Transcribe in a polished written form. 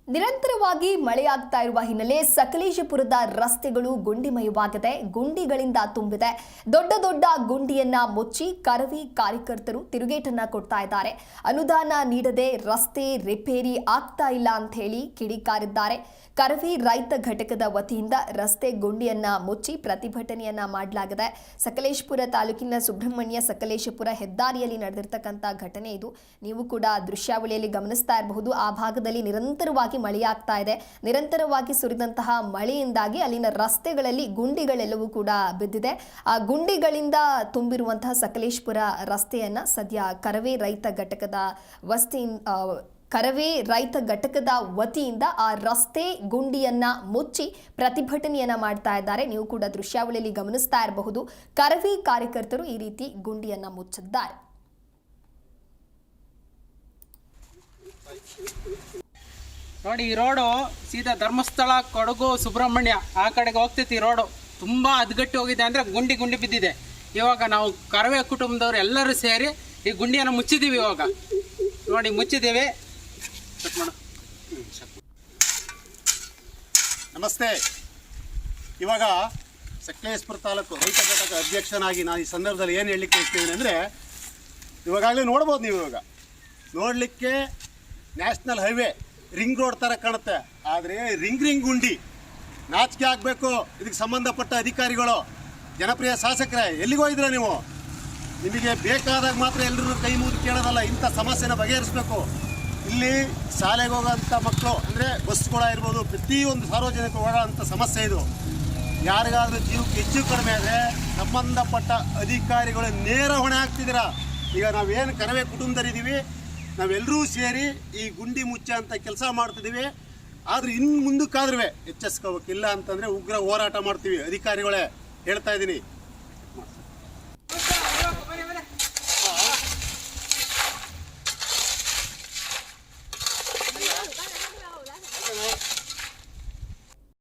ನಿರಂತರವಾಗಿ ಮಳೆಯಾಗ್ತಾ ಇರುವ ಹಿನ್ನೆಲೆ ಸಕಲೇಶಪುರದ ರಸ್ತೆಗಳು ಗುಂಡಿಮಯವಾಗಿದೆ. ಗುಂಡಿಗಳಿಂದ ತುಂಬಿದೆ. ದೊಡ್ಡ ದೊಡ್ಡ ಗುಂಡಿಯನ್ನ ಮುಚ್ಚಿ ಕರವಿ ಕಾರ್ಯಕರ್ತರು ತಿರುಗೇಟನ್ನ ಕೊಡ್ತಾ ಇದ್ದಾರೆ. ಅನುದಾನ ನೀಡದೆ ರಸ್ತೆ ರಿಪೇರಿ ಆಗ್ತಾ ಇಲ್ಲ ಅಂತ ಹೇಳಿ ಕಿಡಿಕಾರಿದ್ದಾರೆ. ಕರವಿ ರೈತ ಘಟಕದ ವತಿಯಿಂದ ರಸ್ತೆ ಗುಂಡಿಯನ್ನ ಮುಚ್ಚಿ ಪ್ರತಿಭಟನೆಯನ್ನ ಮಾಡಲಾಗಿದೆ. ಸಕಲೇಶಪುರ ತಾಲೂಕಿನ ಸುಬ್ರಹ್ಮಣ್ಯ ಸಕಲೇಶಪುರ ಹೆದ್ದಾರಿಯಲ್ಲಿ ನಡೆದಿರ್ತಕ್ಕಂಥ ಘಟನೆ ಇದು. ನೀವು ಕೂಡ ದೃಶ್ಯಾವಳಿಯಲ್ಲಿ ಗಮನಿಸ್ತಾ ಇರಬಹುದು. ಆ ಭಾಗದಲ್ಲಿ ನಿರಂತರವಾಗಿ ಮಳೆಯಾಗ್ತಾ ಇದೆ. ನಿರಂತರವಾಗಿ ಸುರಿದಂತಹ ಮಳೆಯಿಂದಾಗಿ ಅಲ್ಲಿನ ರಸ್ತೆಗಳಲ್ಲಿ ಗುಂಡಿಗಳೆಲ್ಲವೂ ಕೂಡ ಬಿದ್ದಿದೆ. ಆ ಗುಂಡಿಗಳಿಂದ ತುಂಬಿರುವಂತಹ ಸಕಲೇಶಪುರ ರಸ್ತೆಯನ್ನ ಸದ್ಯ ಕರವೇ ರೈತ ಘಟಕದ ವತಿಯಿಂದ ಆ ರಸ್ತೆ ಗುಂಡಿಯನ್ನ ಮುಚ್ಚಿ ಪ್ರತಿಭಟನೆಯನ್ನ ಮಾಡ್ತಾ ಇದ್ದಾರೆ. ನೀವು ಕೂಡ ದೃಶ್ಯಾವಳಿಯಲ್ಲಿ ಗಮನಿಸ್ತಾ ಇರಬಹುದು. ಕರವೇ ಕಾರ್ಯಕರ್ತರು ಈ ರೀತಿ ಗುಂಡಿಯನ್ನ ಮುಚ್ಚಿದ್ದಾರೆ. ನೋಡಿ, ಈ ರೋಡು ಸೀದಾ ಧರ್ಮಸ್ಥಳ, ಕೊಡಗು, ಸುಬ್ರಹ್ಮಣ್ಯ ಆ ಕಡೆಗೆ ಹೋಗ್ತೈತಿ. ಈ ರೋಡು ತುಂಬಾ ಹದಗೆಟ್ಟು ಹೋಗಿದೆ, ಅಂದ್ರೆ ಗುಂಡಿ ಬಿದ್ದಿದೆ. ಇವಾಗ ನಾವು ಕರವೇ ಕುಟುಂಬದವರು ಎಲ್ಲರೂ ಸೇರಿ ಈ ಗುಂಡಿಯನ್ನು ಮುಚ್ಚಿದ್ದೀವಿ. ಇವಾಗ ನೋಡಿ, ಮುಚ್ಚಿದ್ದೀವಿ. ನಮಸ್ತೆ. ಇವಾಗ ಸಕಲೇಶಪುರ ತಾಲೂಕು ರೈತ ಘಟಕ ಅಧ್ಯಕ್ಷನಾಗಿ ನಾನು ಈ ಸಂದರ್ಭದಲ್ಲಿ ಏನು ಹೇಳಲಿಕ್ಕೆ ಇರ್ತೀನಿ ಅಂದರೆ, ಇವಾಗಲೇ ನೋಡ್ಬೋದು ನೀವು. ಇವಾಗ ನೋಡಲಿಕ್ಕೆ ನ್ಯಾಷನಲ್ ಹೈವೇ ರಿಂಗ್ ರೋಡ್ ಥರ ಕಾಣುತ್ತೆ, ಆದರೆ ರಿಂಗ್ ಗುಂಡಿ. ನಾಚಿಕೆ ಆಗಬೇಕು ಇದಕ್ಕೆ ಸಂಬಂಧಪಟ್ಟ ಅಧಿಕಾರಿಗಳು, ಜನಪ್ರಿಯ ಶಾಸಕರೇ. ಎಲ್ಲಿಗೋಗಿದ್ರೆ ನೀವು? ನಿಮಗೆ ಬೇಕಾದಾಗ ಮಾತ್ರ ಎಲ್ಲರೂ ಕೈ ಮುಗಿದು ಕೇಳೋದಲ್ಲ, ಇಂಥ ಸಮಸ್ಯೆನ ಬಗೆಹರಿಸಬೇಕು. ಇಲ್ಲಿ ಶಾಲೆಗೆ ಹೋಗೋಂಥ ಮಕ್ಕಳು ಅಂದರೆ ಬಸ್ಗಳಾಗಿರ್ಬೋದು, ಪ್ರತಿಯೊಂದು ಸಾರ್ವಜನಿಕ ಓಡಾಡೋಂಥ ಸಮಸ್ಯೆ ಇದು. ಯಾರಿಗಾದ್ರೂ ಜೀವಕ್ಕೆ ಹೆಚ್ಚು ಕಡಿಮೆ ಆದರೆ ಸಂಬಂಧಪಟ್ಟ ಅಧಿಕಾರಿಗಳು ನೇರ ಹೊಣೆ ಆಗ್ತಿದ್ದೀರಾ. ಈಗ ನಾವೇನು ಕರವೇ ಕುಟುಂಬದರಿದ್ದೀವಿ, ನಾವೆಲ್ಲರೂ ಸೇರಿ ಈ ಗುಂಡಿ ಮುಚ್ಚ ಅಂತ ಕೆಲಸ ಮಾಡ್ತಿದ್ದೀವಿ. ಆದರೆ ಇನ್ನು ಮುಂದಕ್ಕಾದ್ರೂ ಎಚ್ಚರಿಸ್ಕೋಬೇಕಿಲ್ಲ ಅಂತಂದರೆ ಉಗ್ರ ಹೋರಾಟ ಮಾಡ್ತೀವಿ. ಅಧಿಕಾರಿಗಳೇ ಹೇಳ್ತಾ ಇದ್ದೀನಿ.